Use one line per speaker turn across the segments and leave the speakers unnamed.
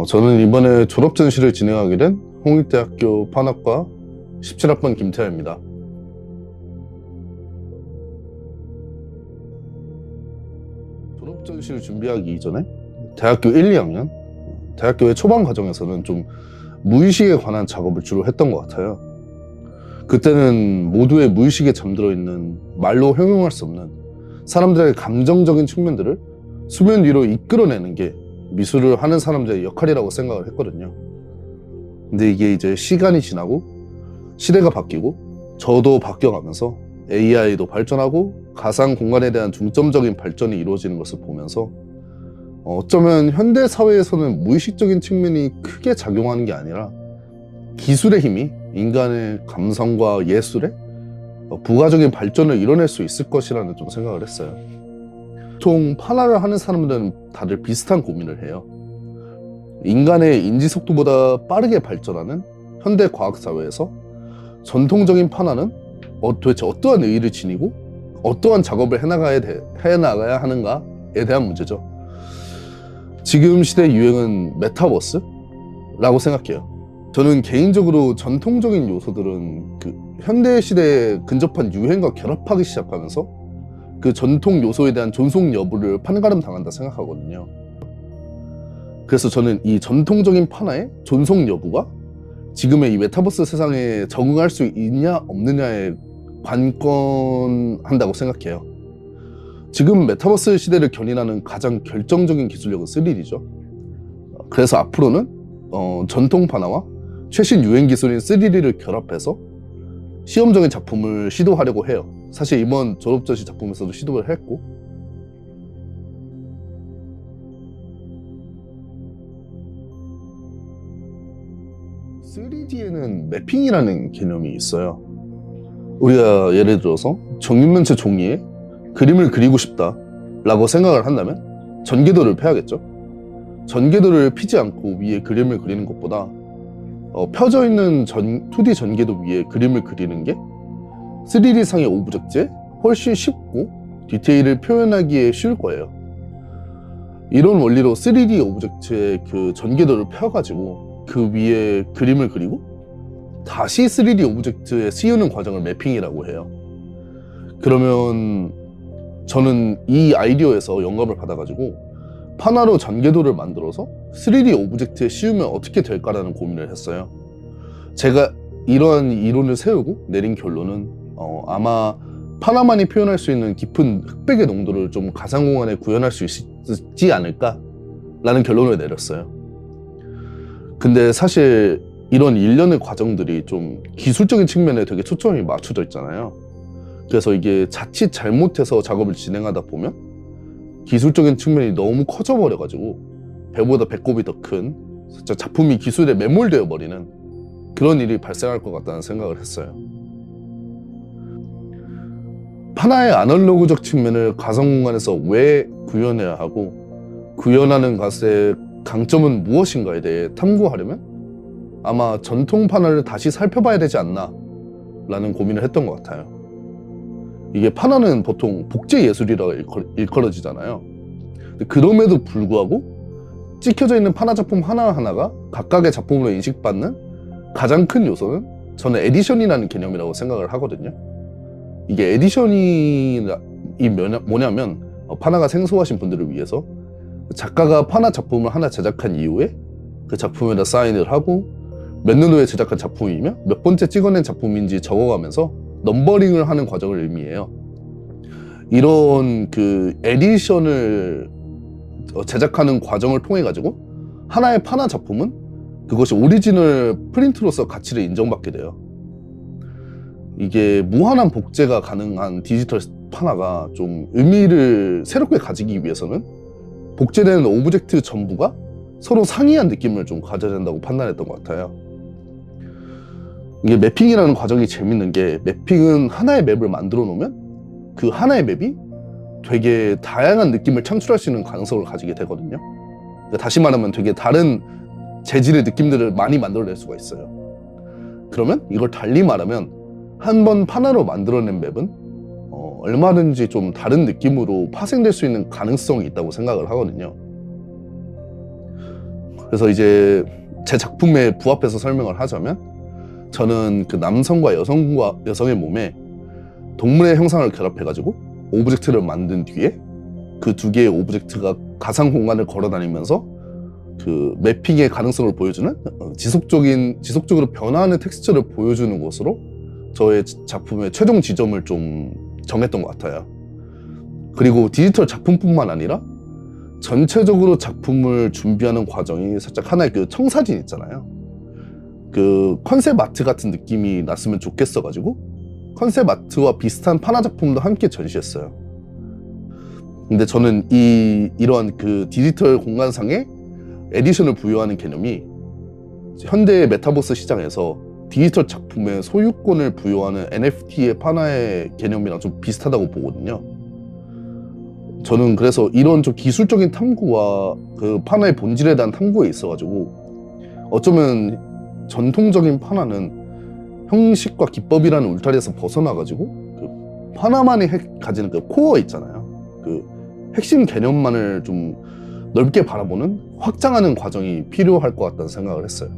저는 이번에 졸업전시를 진행하게 된 홍익대학교 판학과 17학번 김태하입니다. 졸업전시를 준비하기 이전에 대학교 1, 2학년, 대학교의 초반 과정에서는 좀 무의식에 관한 작업을 주로 했던 것 같아요. 그때는 모두의 무의식에 잠들어 있는 말로 형용할 수 없는 사람들의 감정적인 측면들을 수면 위로 이끌어내는 게 미술을 하는 사람들의 역할이라고 생각을 했거든요. 근데 이게 이제 시간이 지나고 시대가 바뀌고 저도 바뀌어가면서 AI도 발전하고 가상 공간에 대한 중점적인 발전이 이루어지는 것을 보면서 어쩌면 현대 사회에서는 무의식적인 측면이 크게 작용하는 게 아니라 기술의 힘이 인간의 감성과 예술에 부가적인 발전을 이뤄낼 수 있을 것이라는 좀 생각을 했어요. 보통 판화를 하는 사람들은 다들 비슷한 고민을 해요. 인간의 인지 속도보다 빠르게 발전하는 현대 과학 사회에서 전통적인 판화는 도대체 어떠한 의의를 지니고 어떠한 작업을 해나가야 하는가에 대한 문제죠. 지금 시대의 유행은 메타버스라고 생각해요. 저는 개인적으로 전통적인 요소들은 현대 시대에 근접한 유행과 결합하기 시작하면서 그 전통 요소에 대한 존속 여부를 판가름 당한다 생각하거든요. 그래서 저는 이 전통적인 판화의 존속 여부가 지금의 이 메타버스 세상에 적응할 수 있냐 없느냐에 관건한다고 생각해요. 지금 메타버스 시대를 견인하는 가장 결정적인 기술력은 3D죠. 그래서 앞으로는 전통 판화와 최신 유행 기술인 3D를 결합해서 시험적인 작품을 시도하려고 해요. 사실 이번 졸업전시 작품에서도 시도를 했고, (3D에는) 매핑이라는 개념이 있어요. 우리가 예를 들어서 정육면체 종이에 그림을 그리고 싶다 라고 생각을 한다면 전개도를 펴야겠죠. 전개도를 피지 않고 위에 그림을 그리는 것보다 펴져 있는 2D 전개도 위에 그림을 그리는 게 3D상의 오브젝트에 훨씬 쉽고 디테일을 표현하기에 쉬울 거예요. 이런 원리로 3D 오브젝트의 그 전개도를 펴가지고 그 위에 그림을 그리고 다시 3D 오브젝트에 씌우는 과정을 매핑이라고 해요. 그러면 저는 이 아이디어에서 영감을 받아가지고 판화로 전개도를 만들어서 3D 오브젝트에 씌우면 어떻게 될까라는 고민을 했어요. 제가 이러한 이론을 세우고 내린 결론은 아마 판화만이 표현할 수 있는 깊은 흑백의 농도를 좀 가상공간에 구현할 수 있지 않을까라는 결론을 내렸어요. 근데 사실 이런 일련의 과정들이 좀 기술적인 측면에 되게 초점이 맞춰져 있잖아요. 그래서 이게 자칫 잘못해서 작업을 진행하다 보면 기술적인 측면이 너무 커져버려가지고 배보다 배꼽이 더 큰 작품이 기술에 매몰되어 버리는 그런 일이 발생할 것 같다는 생각을 했어요. 판화의 아날로그적 측면을 가상공간에서 왜 구현해야 하고 구현하는 것의 강점은 무엇인가에 대해 탐구하려면 아마 전통 판화를 다시 살펴봐야 되지 않나 라는 고민을 했던 것 같아요. 이게 판화는 보통 복제 예술이라고 일컬어지잖아요. 그럼에도 불구하고 찍혀져 있는 판화 작품 하나하나가 각각의 작품으로 인식받는 가장 큰 요소는 저는 에디션이라는 개념이라고 생각을 하거든요. 이게 에디션이 뭐냐면 판화가 생소하신 분들을 위해서 작가가 판화 작품을 하나 제작한 이후에 그 작품에다 사인을 하고 몇 년도에 제작한 작품이며 몇 번째 찍어낸 작품인지 적어가면서 넘버링을 하는 과정을 의미해요. 이런 그 에디션을 제작하는 과정을 통해 가지고 하나의 판화 작품은 그것이 오리지널 프린트로서 가치를 인정받게 돼요. 이게 무한한 복제가 가능한 디지털 판화가 좀 의미를 새롭게 가지기 위해서는 복제되는 오브젝트 전부가 서로 상이한 느낌을 좀 가져야 된다고 판단했던 것 같아요. 이게 매핑이라는 과정이 재밌는 게 매핑은 하나의 맵을 만들어 놓으면 그 하나의 맵이 되게 다양한 느낌을 창출할 수 있는 가능성을 가지게 되거든요. 그러니까 다시 말하면 되게 다른 재질의 느낌들을 많이 만들어낼 수가 있어요. 그러면 이걸 달리 말하면 한 번 판화로 만들어낸 맵은 얼마든지 좀 다른 느낌으로 파생될 수 있는 가능성이 있다고 생각을 하거든요. 그래서 이제 제 작품에 부합해서 설명을 하자면, 저는 그 남성과 여성의 몸에 동물의 형상을 결합해가지고 오브젝트를 만든 뒤에 그 두 개의 오브젝트가 가상 공간을 걸어다니면서 그 매핑의 가능성을 보여주는 지속적으로 변화하는 텍스처를 보여주는 것으로 저의 작품의 최종 지점을 좀 정했던 것 같아요. 그리고 디지털 작품뿐만 아니라 전체적으로 작품을 준비하는 과정이 살짝 하나의 그 청사진 있잖아요. 그 컨셉 아트 같은 느낌이 났으면 좋겠어가지고 컨셉 아트와 비슷한 판화 작품도 함께 전시했어요. 근데 저는 이러한 그 디지털 공간상에 에디션을 부여하는 개념이 현대의 메타버스 시장에서 디지털 작품의 소유권을 부여하는 NFT의 판화의 개념이랑 좀 비슷하다고 보거든요. 저는 그래서 이런 좀 기술적인 탐구와 그 판화의 본질에 대한 탐구에 있어가지고 어쩌면 전통적인 판화는 형식과 기법이라는 울타리에서 벗어나가지고 그 판화만이 가지는 그 코어 있잖아요. 그 핵심 개념만을 좀 넓게 바라보는, 확장하는 과정이 필요할 것 같다는 생각을 했어요.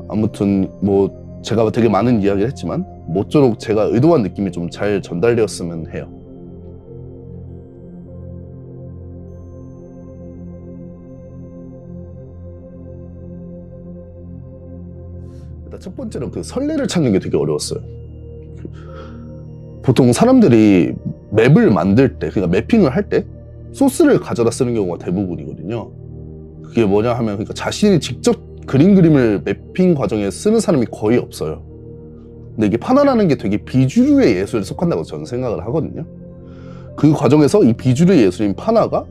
아무튼 뭐 제가 되게 많은 이야기를 했지만 모쪼록 제가 의도한 느낌이 좀 잘 전달되었으면 해요. 일단 첫 번째로 그 선례를 찾는 게 되게 어려웠어요. 보통 사람들이 맵을 만들 때, 그러니까 매핑을 할 때 소스를 가져다 쓰는 경우가 대부분이거든요. 그게 뭐냐 하면, 그러니까 자신이 직접 그림을 매핑 과정에 쓰는 사람이 거의 없어요. 근데 이게 판화라는 게 되게 비주류의 예술에 속한다고 저는 생각을 하거든요. 그 과정에서 이 비주류의 예술인 판화가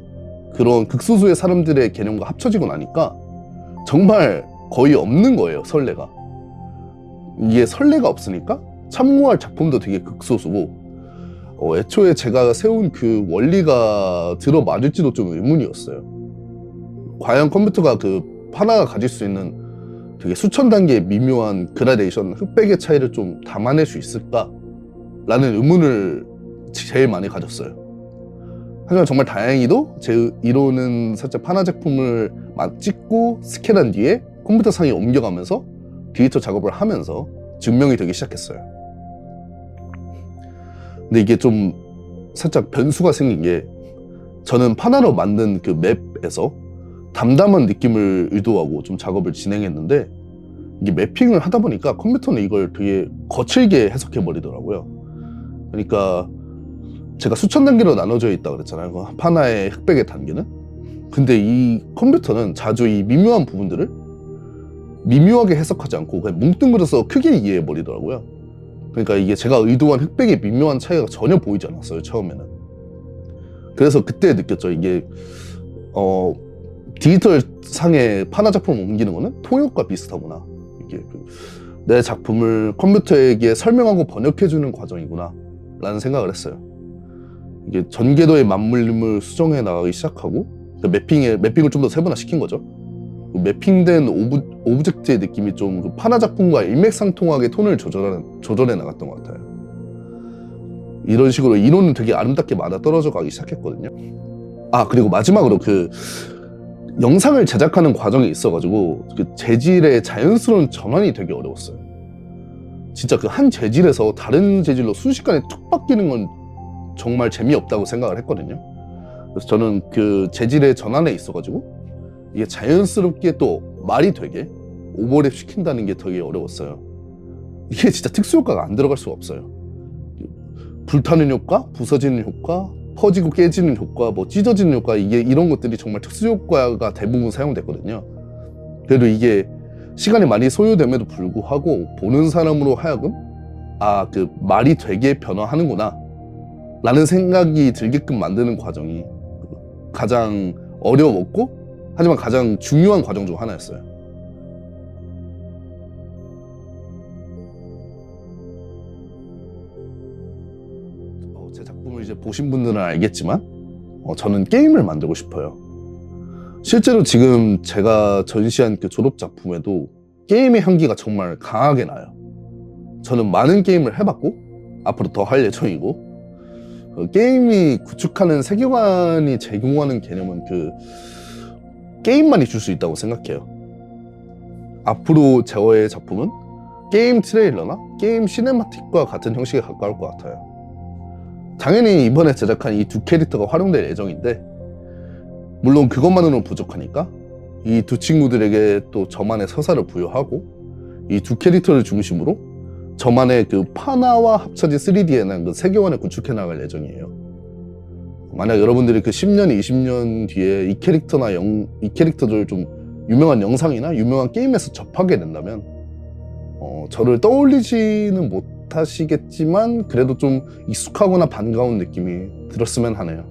그런 극소수의 사람들의 개념과 합쳐지고 나니까 정말 거의 없는 거예요, 선례가. 이게 선례가 없으니까 참고할 작품도 되게 극소수고, 애초에 제가 세운 그 원리가 들어맞을지도 좀 의문이었어요. 과연 컴퓨터가 그 판화가 가질 수 있는 되게 수천 단계의 미묘한 그라데이션, 흑백의 차이를 좀 담아낼 수 있을까? 라는 의문을 제일 많이 가졌어요. 하지만 정말 다행히도 제 이론은 살짝 판화 제품을 찍고 스캔한 뒤에 컴퓨터 상에 옮겨가면서 디지털 작업을 하면서 증명이 되기 시작했어요. 근데 이게 좀 살짝 변수가 생긴 게, 저는 판화로 만든 그 맵에서 담담한 느낌을 의도하고 좀 작업을 진행했는데, 이게 매핑을 하다 보니까 컴퓨터는 이걸 되게 거칠게 해석해 버리더라고요. 그러니까 제가 수천 단계로 나눠져 있다 그랬잖아요, 그 판화의 흑백의 단계는. 근데 이 컴퓨터는 자주 이 미묘한 부분들을 미묘하게 해석하지 않고 그냥 뭉뚱그려서 크게 이해해 버리더라고요. 그러니까 이게 제가 의도한 흑백의 미묘한 차이가 전혀 보이지 않았어요, 처음에는. 그래서 그때 느꼈죠. 이게 디지털 상의 판화 작품을 옮기는 거는 통역과 비슷하구나. 이게 내 작품을 컴퓨터에게 설명하고 번역해주는 과정이구나 라는 생각을 했어요. 이게 전개도의 맞물림을 수정해 나가기 시작하고, 매핑을 좀 더 세분화시킨 거죠. 매핑된 오브젝트의 느낌이 좀 그 판화 작품과 일맥상통하게 톤을 조절해 나갔던 것 같아요. 이런 식으로 이론은 되게 아름답게 맞아떨어져 가기 시작했거든요. 그리고 마지막으로 그 영상을 제작하는 과정에 있어가지고 그 재질의 자연스러운 전환이 되게 어려웠어요. 진짜 그 한 재질에서 다른 재질로 순식간에 툭 바뀌는 건 정말 재미없다고 생각을 했거든요. 그래서 저는 그 재질의 전환에 있어가지고 이게 자연스럽게 또 말이 되게 오버랩 시킨다는 게 되게 어려웠어요. 이게 진짜 특수효과가 안 들어갈 수가 없어요. 불타는 효과, 부서지는 효과, 퍼지고 깨지는 효과, 뭐 찢어지는 효과, 이런 것들이 정말 특수효과가 대부분 사용됐거든요. 그래도 이게 시간이 많이 소요됨에도 불구하고 보는 사람으로 하여금 그 말이 되게 변화하는구나 라는 생각이 들게끔 만드는 과정이 가장 어려웠고, 하지만 가장 중요한 과정 중 하나였어요. 제 작품을 이제 보신 분들은 알겠지만 저는 게임을 만들고 싶어요. 실제로 지금 제가 전시한 그 졸업 작품에도 게임의 향기가 정말 강하게 나요. 저는 많은 게임을 해봤고 앞으로 더 할 예정이고, 게임이 구축하는 세계관이 제공하는 개념은 그 게임만이 줄 수 있다고 생각해요. 앞으로 저의 작품은 게임 트레일러나 게임 시네마틱과 같은 형식에 가까울 것 같아요. 당연히 이번에 제작한 이 두 캐릭터가 활용될 예정인데, 물론 그것만으로는 부족하니까 이 두 친구들에게 또 저만의 서사를 부여하고 이 두 캐릭터를 중심으로 저만의 그 파나와 합쳐진 3D에는 그 세계관을 구축해 나갈 예정이에요. 만약 여러분들이 그 10년, 20년 뒤에 이 캐릭터나 이 캐릭터들 좀 유명한 영상이나 유명한 게임에서 접하게 된다면 저를 떠올리지는 못하시겠지만 그래도 좀 익숙하거나 반가운 느낌이 들었으면 하네요.